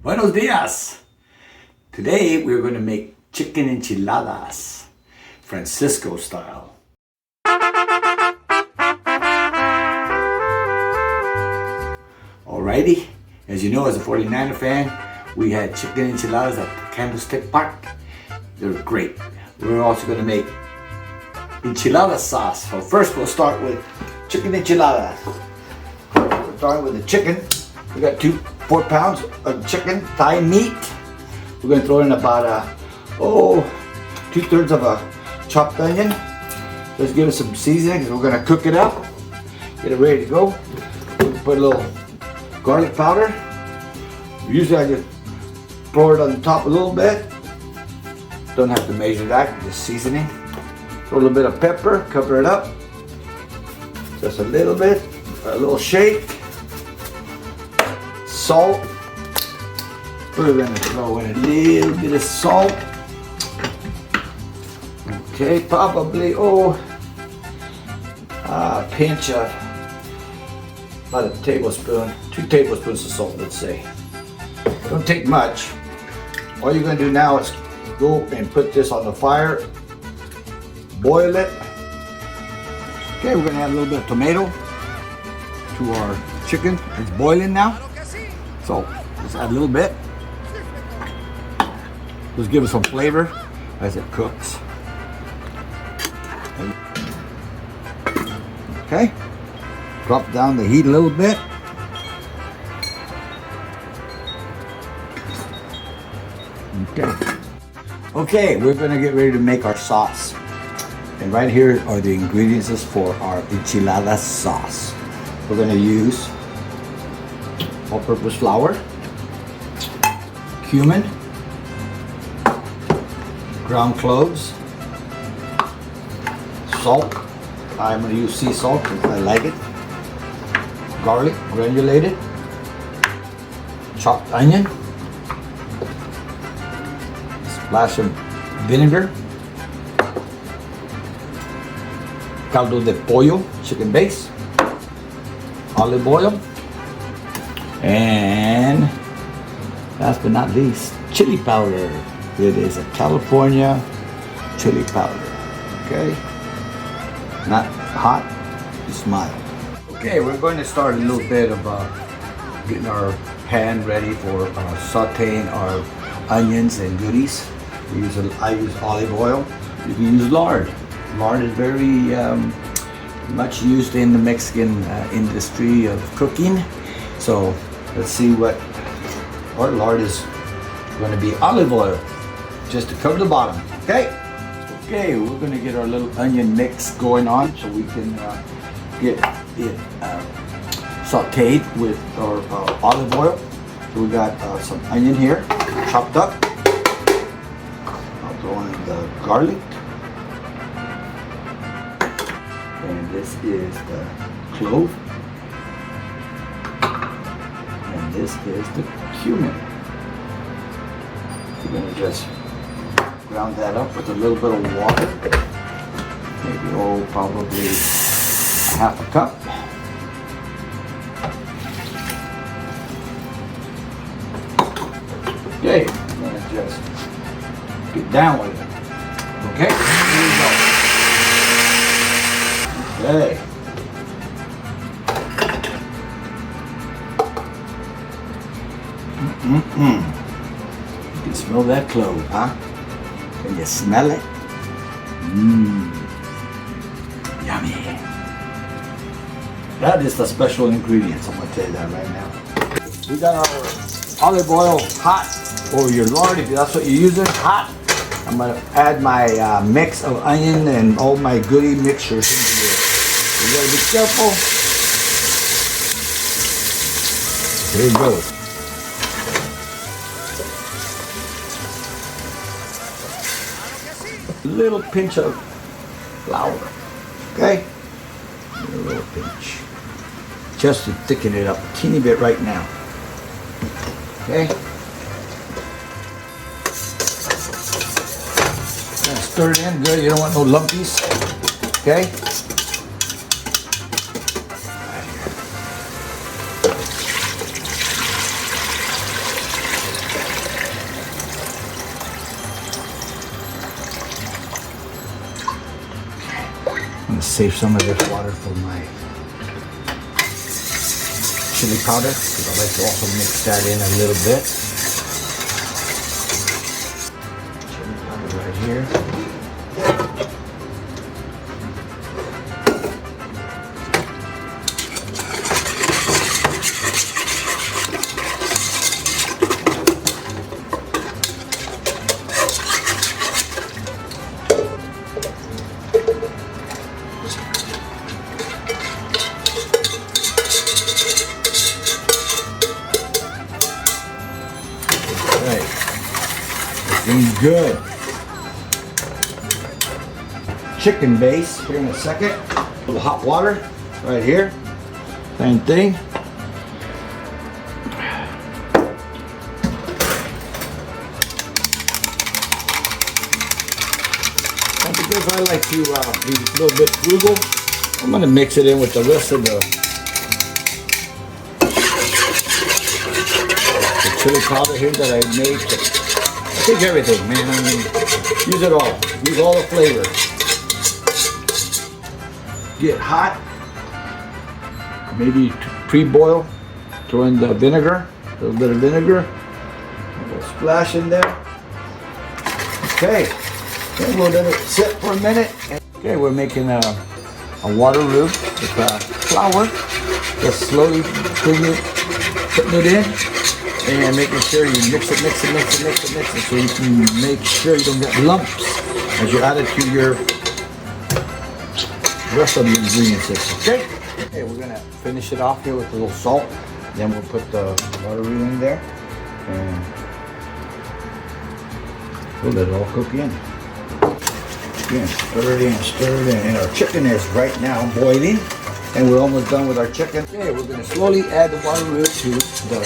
Buenos dias! Today we're going to make chicken enchiladas, Francisco style. Alrighty, as you know, as a 49er fan, we had chicken enchiladas at Candlestick Park. They're great. We're also going to make enchilada sauce. So first we'll start with chicken enchiladas. We're starting with the chicken. We got 4 pounds of chicken, thigh meat. We're going to throw in about 2/3 of a chopped onion. Let's give it some seasoning because we're going to cook it up. Get it ready to go. We'll put a little garlic powder. Usually I just pour it on top a little bit. Don't have to measure that, just seasoning. Throw a little bit of pepper, cover it up. Just a little bit, a little shake. Salt. We're going to throw in a little bit of salt. Okay, probably a pinch of, about a tablespoon, 2 tablespoons of salt, let's say. Don't take much. All you're going to do now is go and put this on the fire, boil it. Okay, we're going to add a little bit of tomato to our chicken. It's boiling now. So let's add a little bit. Just give it some flavor as it cooks. Okay, drop down the heat a little bit. Okay, we're going to get ready to make our sauce. And right here are the ingredients for our enchilada sauce. We're going to use all-purpose flour, cumin, ground cloves, salt. I'm going to use sea salt because I like it. Garlic, granulated, chopped onion, splash of vinegar, caldo de pollo, chicken base, olive oil, and last but not least, chili powder. It is a California chili powder. Okay, not hot, just mild. Okay, we're going to start a little bit of getting our pan ready for sauteing our onions and goodies. I use olive oil. You can use lard. Lard is very much used in the Mexican industry of cooking. So let's see what our lard is going to be. Olive oil, just to cover the bottom. Okay. Okay, we're going to get our little onion mix going on so we can get it sauteed with our olive oil. So we got some onion here, chopped up. I'll throw in the garlic. And this is the clove. And this is the cumin. We're going to just ground that up with a little bit of water. Maybe, probably a half a cup. Okay, I'm going to just get down with it. Okay, here we go. Okay. You can smell that clove, huh? Can you smell it? Yummy. That is the special ingredients, I'm going to tell you that right now. We got our olive oil hot, or your lard if that's what you're using, hot. I'm going to add my mix of onion and all my goodie mixtures into here. You got to be careful. Here it goes. A little pinch of flour, okay? A little pinch, just to thicken it up a teeny bit right now, okay? Stir it in good. You don't want no lumpies, okay? save some of this water for my chili powder because I like to also mix that in a little bit. Chili powder right here. Looking good. Chicken base here in a second. A little hot water right here. Same thing. And because I like to be a little bit frugal, I'm going to mix it in with the rest of the chili powder here that I made. Take everything, man. I mean, use it all. Use all the flavor. Get hot. Maybe pre-boil. Throw in the vinegar. A little bit of vinegar. A little splash in there. Okay. Then we'll let it sit for a minute. Okay, we're making a water roux with flour. Just slowly putting it in. And making sure you mix it so you can make sure you don't get lumps as you add it to your rest of the ingredients. Okay? Okay, we're gonna finish it off here with a little salt. Then we'll put the water roux in there and we'll let it all cook in. Again, stir it in. And our chicken is right now boiling. And we're almost done with our chicken. Okay, we're gonna slowly add the water roux to the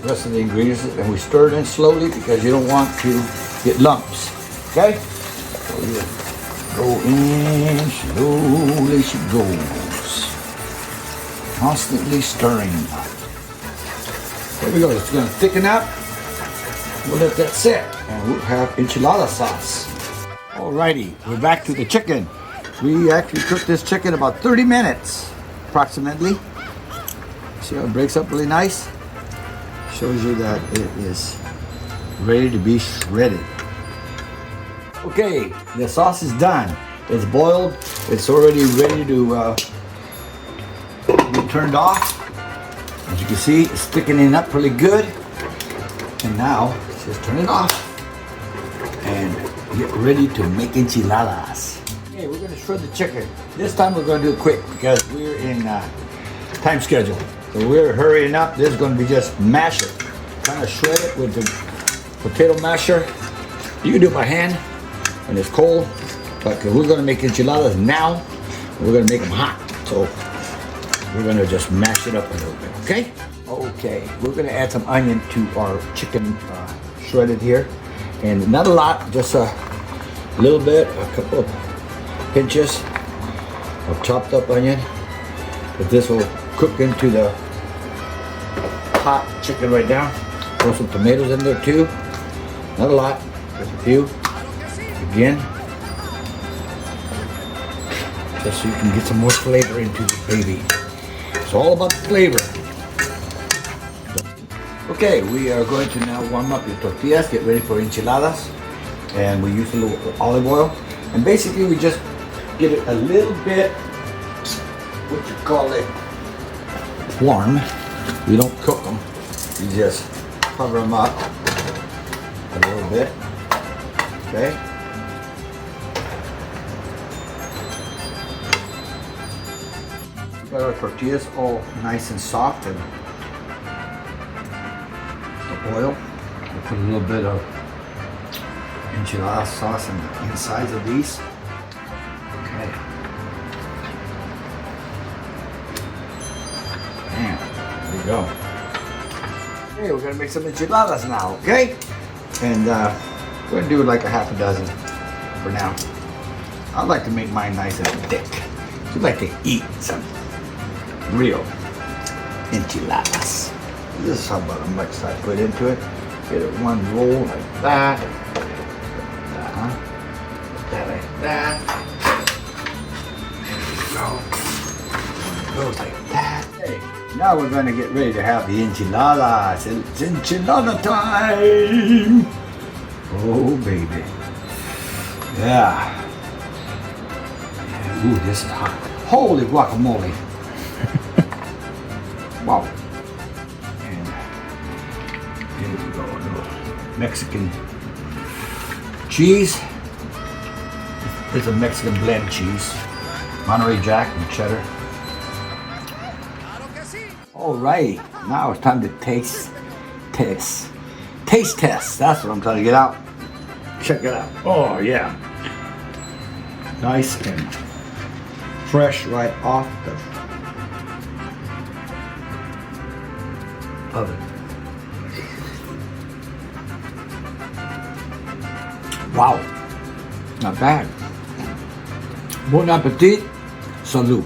rest of the ingredients, and we stir it in slowly because you don't want to get lumps. Okay? So you go in slowly, she goes. Constantly stirring. There we go. It's going to thicken up. We'll let that sit, and we'll have enchilada sauce. Alrighty, we're back to the chicken. We actually cooked this chicken about 30 minutes, approximately. See how it breaks up really nice? Shows you that it is ready to be shredded. Okay, the sauce is done. It's boiled. It's already ready to be turned off. As you can see, it's thickening up really good. And now, let's just turn it off and get ready to make enchiladas. Okay, we're going to shred the chicken. This time we're going to do it quick because we're in time schedule. So we're hurrying up. This is going to be just mash it. Kind of shred it with the potato masher. You can do it by hand when it's cold. But we're going to make enchiladas now. We're going to make them hot. So we're going to just mash it up a little bit. Okay? Okay. We're going to add some onion to our chicken shredded here. And not a lot. Just a little bit. A couple of pinches of chopped up onion. But this will cook into the hot chicken right now. Throw some tomatoes in there too. Not a lot, just a few. Again, just so you can get some more flavor into the baby. It's all about the flavor. Okay, we are going to now warm up your tortillas, get ready for enchiladas. And we use a little olive oil. And basically we just get it a little bit, what you call it, warm. We don't cook them. We just cover them up a little bit. Okay. We got our tortillas all nice and soft, and the oil. We put a little bit of enchilada sauce in the insides of these. Okay. There we go. Okay, we're gonna make some enchiladas now, okay? And we're gonna do like a half a dozen for now. I like to make mine nice and thick. I like to eat some real enchiladas. This is how about how much I put into it. Get it one roll like that. Put that like that. goes like that. Hey, now we're gonna get ready to have the enchiladas. It's enchilada time. Oh baby. Yeah. Ooh, this is hot. Holy guacamole. Wow. And here we go. A little Mexican cheese. It's a Mexican blend cheese. Monterey Jack and cheddar. Alright, now it's time to taste test. Taste test. That's what I'm trying to get out. Check it out. Oh yeah. Nice and fresh right off the oven. Wow. Not bad. Bon appetit. Salud.